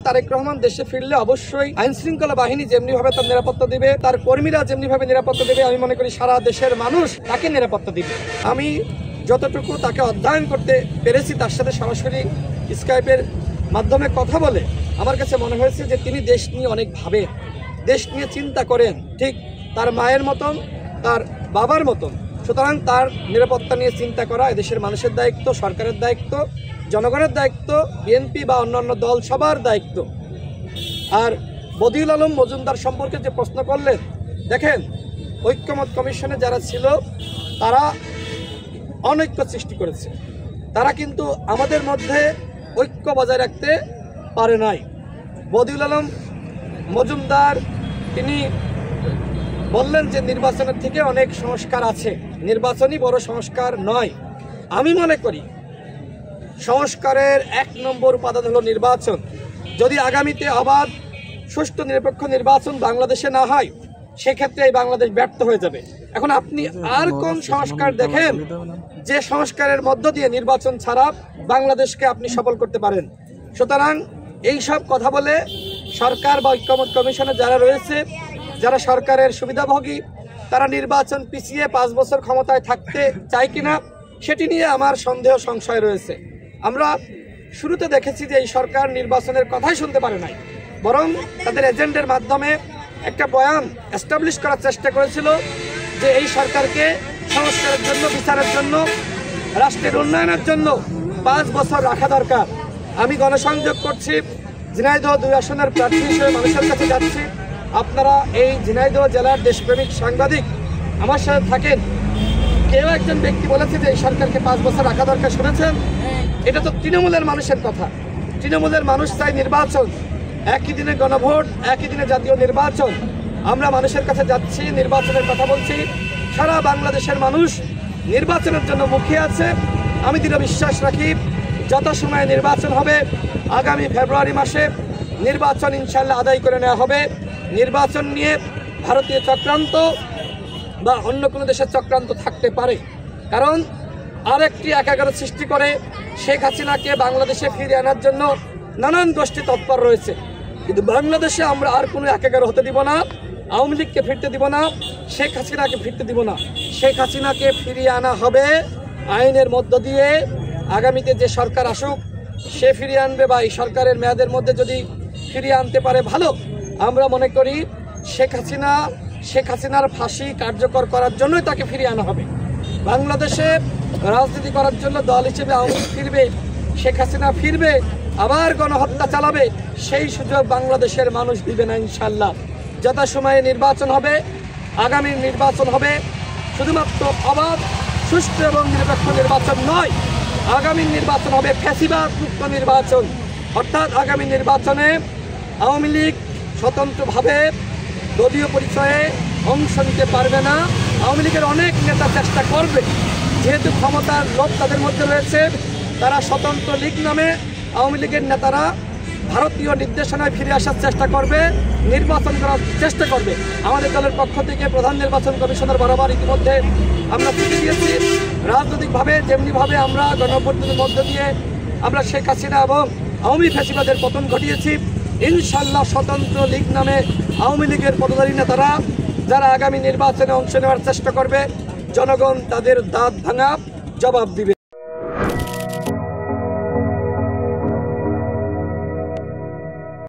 তারেক রহমান দেশে ফিরলে অবশ্যই আইন শৃঙ্খলা বাহিনী যেমনিভাবে তার নিরাপত্তা দিবে, তার কর্মীরা যেমনিভাবে নিরাপত্তা দেবে, আমি মনে করি সারা দেশের মানুষ তাকে নিরাপত্তা দিবে। আমি যতটুকু তাকে অধ্যয়ন করতে পেরেছি, তার সাথে সরাসরি স্কাইপের মাধ্যমে কথা বলে আমার কাছে মনে হয়েছে যে তিনি দেশ নিয়ে অনেক ভাবেন, দেশ নিয়ে চিন্তা করেন, ঠিক তার মায়ের মতন, তার বাবার মতন। সুতরাং তার নিরাপত্তা নিয়ে চিন্তা করা এদেশের মানুষের দায়িত্ব, সরকারের দায়িত্ব, জনগণের দায়িত্ব, বিএনপি বা অন্যান্য দল সবার দায়িত্ব। আর বদিউল আলম মজুমদার সম্পর্কে যে প্রশ্ন করলেন, দেখেন ঐক্যমত কমিশনে যারা ছিল তারা অনৈক্য সৃষ্টি করেছে, তারা কিন্তু আমাদের মধ্যে ঐক্য বজায় রাখতে পারে নাই। বদিউল আলম মজুমদার তিনি বললেন যে নির্বাচনের থেকে অনেক সংস্কার আছে, নির্বাচনই বড় সংস্কার নয়। আমি মনে করি সংস্কারের 1 নম্বর উপাদান হলো নির্বাচন। যদি আগামীতে অবাধ সুষ্ঠু নিরপেক্ষ নির্বাচন বাংলাদেশে না হয়, সেক্ষেত্রে এই বাংলাদেশ ব্যর্থ হয়ে যাবে। এখন আপনি আর কোন সংস্কার দেখেন যে সংস্কারের মধ্য দিয়ে নির্বাচন ছাড়া বাংলাদেশকে আপনি সফল করতে পারেন? সুতরাং এই সব কথা বলে সরকার বা ঐক্যমত কমিশনে যারা রয়েছে, যারা সরকারের সুবিধাভোগী, তারা নির্বাচন পিছিয়ে 5 বছর ক্ষমতায় থাকতে চায় কিনা সেটি নিয়ে আমার সন্দেহ সংশয় রয়েছে। আমরা শুরুতে দেখেছি যে এই সরকার নির্বাচনের কথাই শুনতে পারে নাই, বরং তাদের এজেন্ডের মাধ্যমে একটা বয়ান এস্টাবলিশ করার চেষ্টা করেছিল যে এই সরকারকে সংস্কারের জন্য, বিচারের জন্য, রাষ্ট্রের উন্নয়নের জন্য 5 বছর রাখা দরকার। আমি গণসংযোগ করছি, ঝিনাইদহ 2 আসনের প্রার্থী হিসেবে মানুষের কাছে যাচ্ছি। আপনারা এই ঝিনাইদহ জেলার দেশপ্রেমিক সাংবাদিক আমার সাথে থাকেন, কেউ একজন ব্যক্তি বলেছে যে এই সরকারকে 5 বছর রাখা দরকার, শুনেছেন? এটা তো তৃণমূলের মানুষের কথা। তৃণমূলের মানুষ চাই নির্বাচন, একই দিনে গণভোট, একই দিনে জাতীয় নির্বাচন। আমরা মানুষের কাছে যাচ্ছি, নির্বাচনের কথা বলছি। সারা বাংলাদেশের মানুষ নির্বাচনের জন্য মুখিয়ে আছে। আমি দৃঢ় বিশ্বাস রাখি যথাসময়ে নির্বাচন হবে, আগামী ফেব্রুয়ারি মাসে নির্বাচন ইনশাল্লাহ আদায় করে নেওয়া হবে। নির্বাচন নিয়ে ভারতীয় চক্রান্ত বা অন্য কোনো দেশের চক্রান্ত থাকতে পারে, কারণ আরেকটি একাগার সৃষ্টি করে শেখ হাসিনাকে বাংলাদেশে ফিরিয়ে আনার জন্য নানান গোষ্ঠী তৎপর রয়েছে। কিন্তু বাংলাদেশে আমরা আর কোনো একাগার হতে দিব না, আওয়ামী লীগকে ফিরতে দিব না, শেখ হাসিনাকে ফিরতে দিব না। শেখ হাসিনাকে ফিরিয়ে আনা হবে আইনের মধ্য দিয়ে। আগামীতে যে সরকার আসুক সে ফিরিয়ে আনবে, বা এই সরকারের মেয়াদের মধ্যে যদি ফিরিয়ে আনতে পারে ভালো। আমরা মনে করি শেখ হাসিনার ফাঁসি কার্যকর করার জন্যই তাকে ফিরিয়ে আনা হবে। বাংলাদেশে রাজনীতি করার জন্য দল হিসেবে আওয়ামী লীগ ফিরবে, শেখ হাসিনা ফিরবে, আবার গণহত্যা চালাবে, সেই সুযোগ বাংলাদেশের মানুষ দিবে না ইনশাল্লাহ। যথাসময়ে নির্বাচন হবে, আগামী নির্বাচন হবে শুধুমাত্র অবাধ, সুষ্ঠু এবং নিরপেক্ষ নির্বাচন নয়, আগামী নির্বাচন হবে ফ্যাসিবাদ মুক্ত নির্বাচন। অর্থাৎ আগামী নির্বাচনে আওয়ামী লীগ স্বতন্ত্রভাবে দলীয় পরিচয়ে অংশ নিতে পারবে না। আওয়ামী লীগের অনেক নেতা চেষ্টা করবে, যেহেতু ক্ষমতার লোভ তাদের মধ্যে রয়েছে, তারা স্বতন্ত্র লীগ নামে আওয়ামী লীগের নেতারা ভারতীয় নির্দেশনায় ফিরে আসার চেষ্টা করবে, নির্বাচন করার চেষ্টা করবে। আমাদের দলের পক্ষ থেকে প্রধান নির্বাচন কমিশনার বরাবর ইতিমধ্যে আমরা চিঠি দিয়েছি। রাজনৈতিকভাবে যেমনিভাবে আমরা গণঅভ্যুত্থানের মধ্য দিয়ে আমরা শেখ হাসিনা এবং আওয়ামী ফ্যাসিবাদের পতন ঘটিয়েছি, ইনশাল্লাহ স্বতন্ত্র লীগ নামে আওয়ামী লীগের পদধারী নেতারা যারা আগামী নির্বাচনে অংশ নেওয়ার চেষ্টা করবে, জনগণ তাদের দাঁত ভাঙা জবাব দিবে।